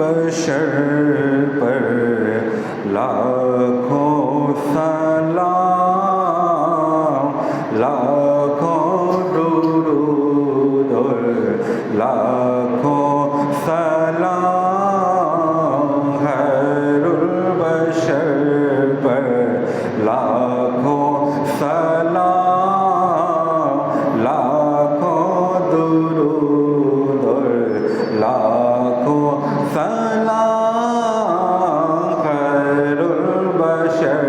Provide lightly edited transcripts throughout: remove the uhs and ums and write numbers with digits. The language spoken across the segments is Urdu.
البشر پر لاکھوں سلام، لاکھوں درود اور لاکھوں سلام، خیر البشر پر لاکھوں سلام، لاکھوں درود اور لاکھوں سلام، خیر البشر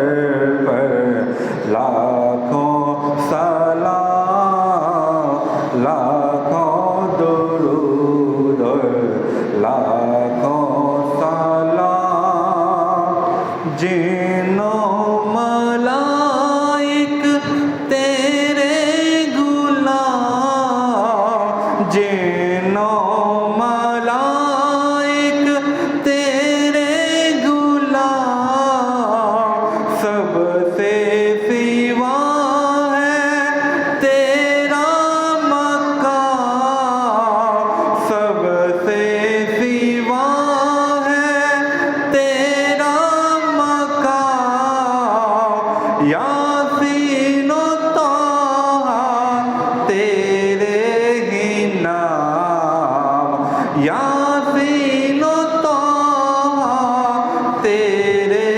پر لاکھوں سلام، لاکھوں درود اور لاکھوں سلام، جنوں ملائک تیرے غلام، جنوں ملائک تیرے غلام، سب سے سوا ہے تیرا مقام، سب سے سوا ہے تیرا مقام، یاسین و طٰہٰ تیرے ہی نام، یاسین و طٰہٰ تیرے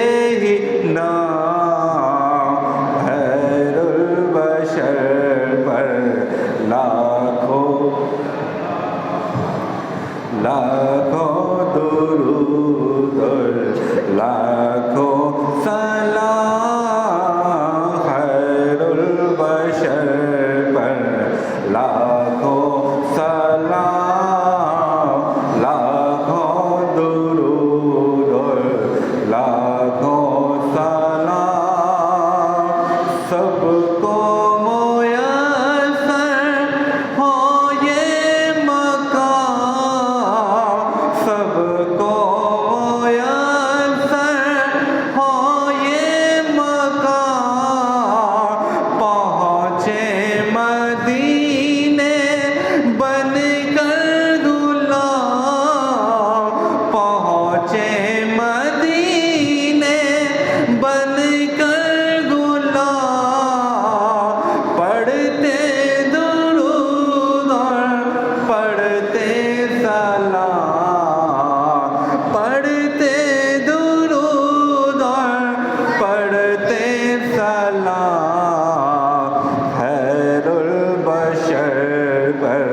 ہی نام، خیر البشر پر لاکھوں درود اور لاکھوں سلام، خیر البشر پر لاکھوں سلام، لاکھوں درود اور لاکھوں سلام، سب کو میسر ہو یہ مقام، سب کو میسر ہو یہ مقام، پہنچے مدینے بن کر غلام، پہنچے مدینے بن کر غلام، پڑھتے درود اور پڑھتے سلام، پڑھتے درود اور پڑھتے سلام، خیر البشر پر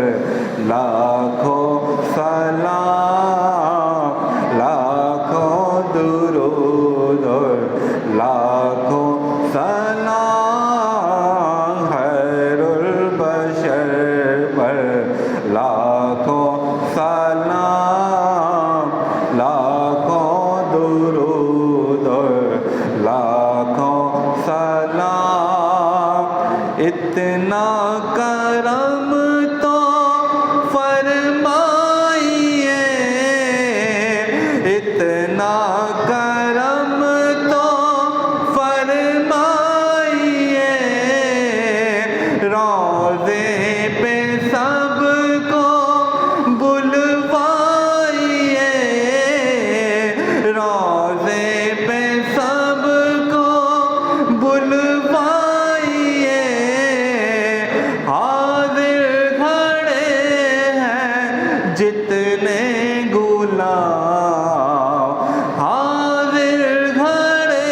لاکھوں سلام، لاکھوں درود اور لاکھوں سلام، خیر البشر پر لاکھوں سلام، لاکھوں درود اور لاکھوں سلام، اتنا کرم تو فرمائیے، اتنا کرم تو فرمائیے، روضے پہ سب کو بلوائیے، روضے پہ سب کو بلوائیے، حاضر کھڑے ہیں جتنے غلام، حاضر کھڑے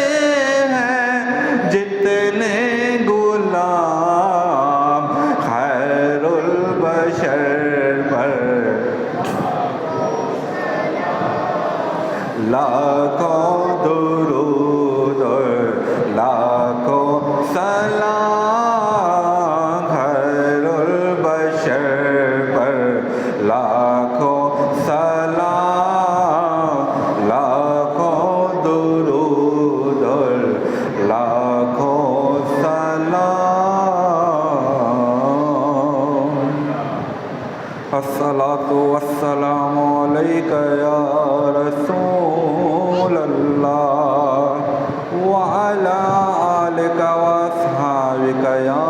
ہیں جتنے غلام، خیر البشر پر لاکھوں درود اور لاکھوں سلام، خیر البشر پر لاکھوں سلام، لاکھوں درود اور لاکھوں سلام، الصلاۃ والسلام علیک یا رسول اللہ وعلی آلک واصحابک یا